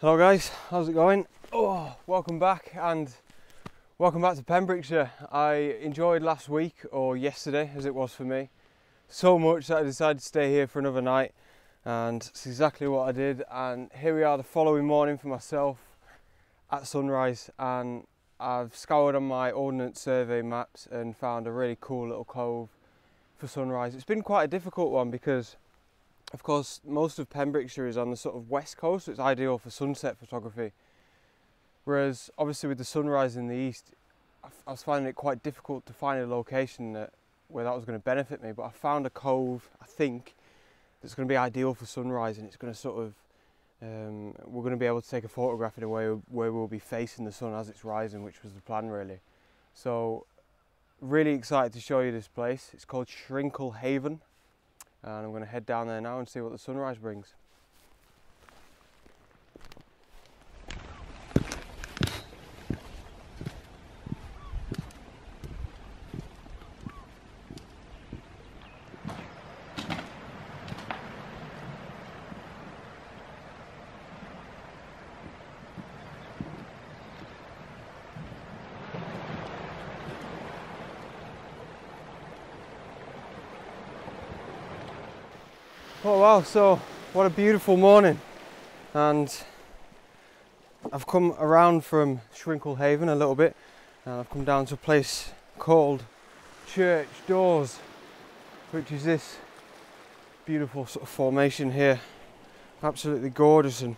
Hello guys, how's it going? Welcome back to Pembrokeshire. I enjoyed last week, or yesterday as it was for me, so much that I decided to stay here for another night, and it's exactly what I did. And here we are the following morning for myself at sunrise, and I've scoured on my Ordnance Survey maps and found a really cool little cove for sunrise. It's been quite a difficult one because of course most of Pembrokeshire is on the sort of west coast, so it's ideal for sunset photography, whereas obviously with the sunrise in the east I was finding it quite difficult to find a location where that was going to benefit me. But I found a cove, I think, that's going to be ideal for sunrise, and it's going to sort of we're going to be able to take a photograph in a way where we'll be facing the sun as it's rising, which was the plan really. So really excited to show you this place. It's called Shrinkle Haven, and I'm going to head down there now and see what the sunrise brings. Oh wow, so what a beautiful morning, and I've come around from Shrinkle Haven a little bit, and I've come down to a place called Church Doors, which is this beautiful sort of formation here. Absolutely gorgeous and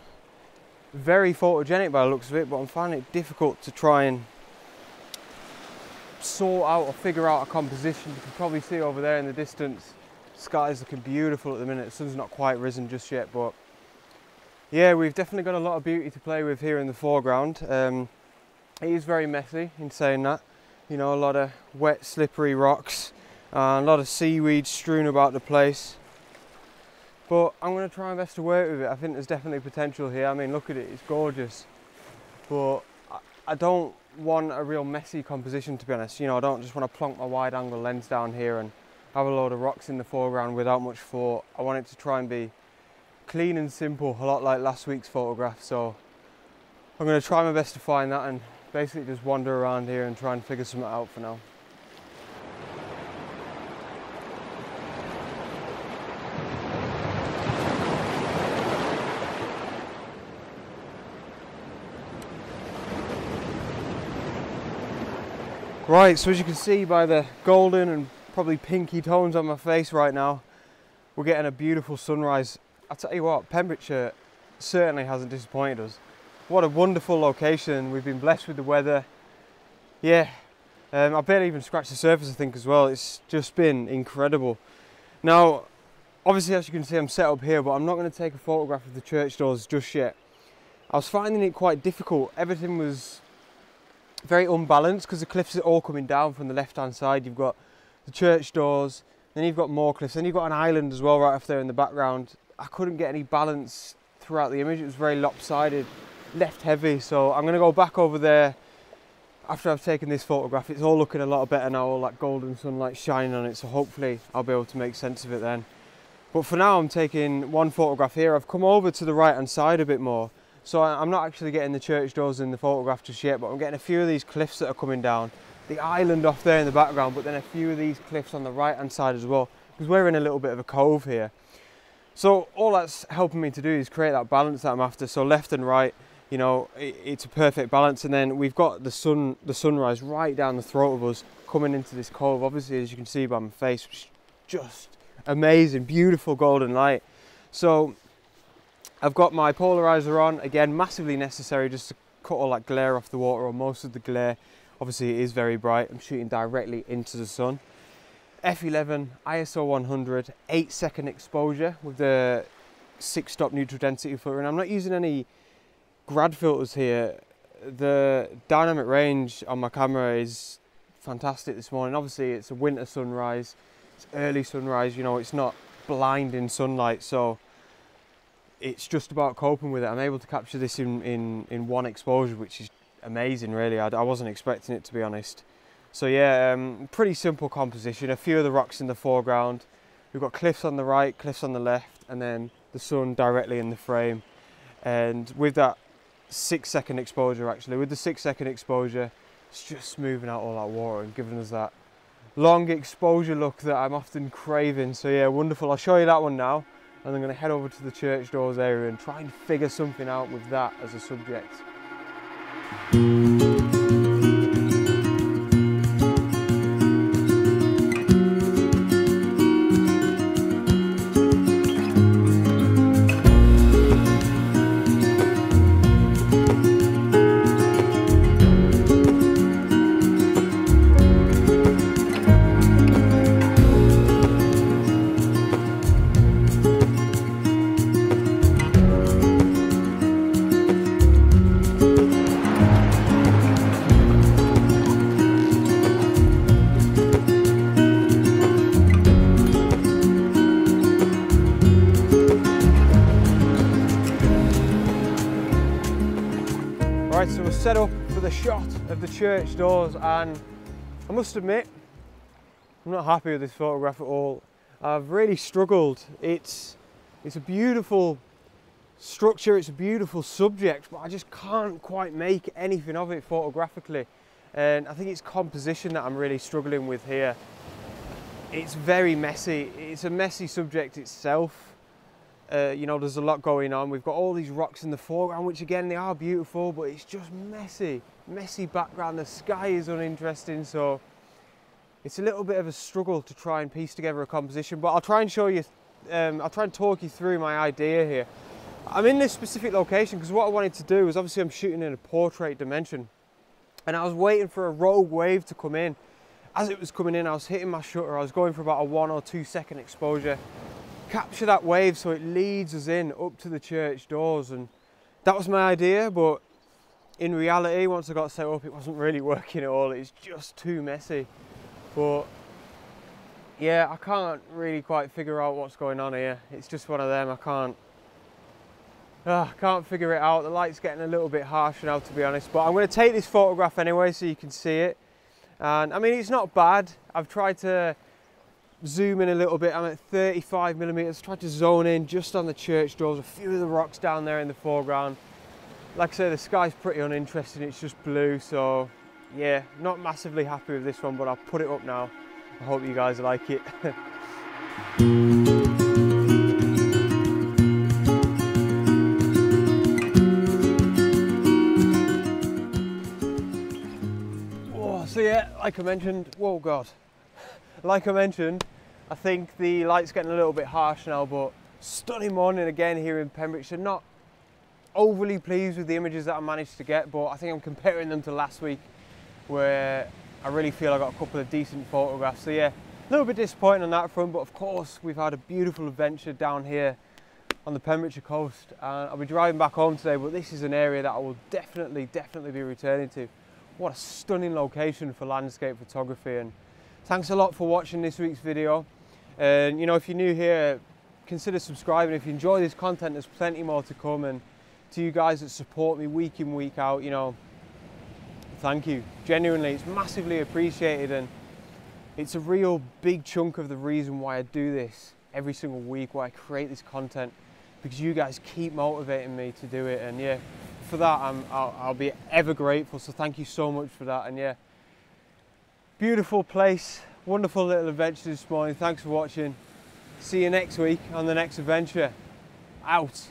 very photogenic by the looks of it, but I'm finding it difficult to try and sort out or figure out a composition. You can probably see over there in the distance, sky's looking beautiful at the minute. The sun's not quite risen just yet, but yeah, we've definitely got a lot of beauty to play with here in the foreground. It is very messy in saying that, you know, a lot of wet slippery rocks and a lot of seaweed strewn about the place, but I'm going to try my best to work with it. I think there's definitely potential here. I mean, look at it, it's gorgeous, but I don't want a real messy composition, to be honest. You know, I don't just want to plonk my wide angle lens down here and have a load of rocks in the foreground without much thought. I want it to try and be clean and simple, a lot like last week's photograph. So I'm going to try my best to find that and basically just wander around here and try and figure something out for now. Right, so as you can see by the golden and probably pinky tones on my face right now, we're getting a beautiful sunrise. I'll tell you what, Pembrokeshire certainly hasn't disappointed us. What a wonderful location. We've been blessed with the weather. Yeah, I barely even scratched the surface, I think, as well. It's just been incredible. Now, obviously, as you can see, I'm set up here, but I'm not going to take a photograph of the church doors just yet. I was finding it quite difficult. Everything was very unbalanced because the cliffs are all coming down from the left-hand side. You've got the church doors, then you've got more cliffs, then you've got an island as well right off there in the background. I couldn't get any balance throughout the image. It was very lopsided, left heavy, so I'm going to go back over there after I've taken this photograph. It's all looking a lot better now, all that golden sunlight shining on it, so hopefully I'll be able to make sense of it then. But for now I'm taking one photograph here. I've come over to the right hand side a bit more, so I'm not actually getting the church doors in the photograph just yet, but I'm getting a few of these cliffs that are coming down, the island off there in the background, but then a few of these cliffs on the right hand side as well, because we're in a little bit of a cove here. So all that's helping me to do is create that balance that I'm after. So left and right, you know, it's a perfect balance. And then we've got the sunrise right down the throat of us coming into this cove. Obviously, as you can see by my face, which is just amazing, beautiful golden light. So I've got my polarizer on, again, massively necessary just to cut all that glare off the water, or most of the glare. Obviously it is very bright. I'm shooting directly into the sun. F11, ISO 100, 8-second exposure with the 6-stop neutral density filter. And I'm not using any grad filters here. The dynamic range on my camera is fantastic this morning. Obviously it's a winter sunrise, it's early sunrise, you know, it's not blinding sunlight, so it's just about coping with it. I'm able to capture this in one exposure, which is amazing really. I wasn't expecting it, to be honest. So yeah, pretty simple composition. A few of the rocks in the foreground. We've got cliffs on the right, cliffs on the left, and then the sun directly in the frame. And with that 6-second exposure actually. With the 6-second exposure, it's just smoothing out all that water and giving us that long exposure look that I'm often craving. So yeah, wonderful. I'll show you that one now, and I'm going to head over to the church doors area and try and figure something out with that as a subject. Right, so we're set up for the shot of the church doors, and I must admit, I'm not happy with this photograph at all. I've really struggled. It's a beautiful structure, it's a beautiful subject, but I just can't quite make anything of it photographically. And I think it's composition that I'm really struggling with here. It's very messy. It's a messy subject itself. You know, there's a lot going on. We've got all these rocks in the foreground, which again, they are beautiful, but it's just messy background. The sky is uninteresting, so it's a little bit of a struggle to try and piece together a composition, but I'll try and show you, I'll try and talk you through my idea here. I'm in this specific location because what I wanted to do was, obviously I'm shooting in a portrait dimension, and I was waiting for a rogue wave to come in. As it was coming in, I was hitting my shutter. I was going for about a 1 or 2 second exposure. Capture that wave so it leads us in up to the church doors, and that was my idea, but in reality, once I got set up, it wasn't really working at all. It's just too messy. But yeah, I can't really quite figure out what's going on here. It's just one of them. I can't figure it out. The light's getting a little bit harsh now, to be honest, but I'm going to take this photograph anyway so you can see it. And I mean, it's not bad. I've tried to zoom in a little bit. I'm at 35mm. Tried to zone in just on the church doors, a few of the rocks down there in the foreground. Like I say, the sky's pretty uninteresting. It's just blue, so yeah, not massively happy with this one, but I'll put it up now. I hope you guys like it. So yeah, like I mentioned, whoa God. Like I mentioned, I think the light's getting a little bit harsh now, but stunning morning again here in Pembrokeshire. Not overly pleased with the images that I managed to get, but I think I'm comparing them to last week, where I really feel I got a couple of decent photographs. So yeah, a little bit disappointing on that front, but of course we've had a beautiful adventure down here on the Pembrokeshire coast. I'll be driving back home today, but this is an area that I will definitely be returning to. What a stunning location for landscape photography, and thanks a lot for watching this week's video. And you know, if you're new here, consider subscribing. If you enjoy this content, there's plenty more to come, and to you guys that support me week in, week out, you know, thank you. Genuinely, it's massively appreciated, and it's a real big chunk of the reason why I do this every single week, why I create this content, because you guys keep motivating me to do it. And yeah, for that I'll be ever grateful, so thank you so much for that. And yeah, beautiful place, wonderful little adventure this morning. Thanks for watching. See you next week on the next adventure. Out.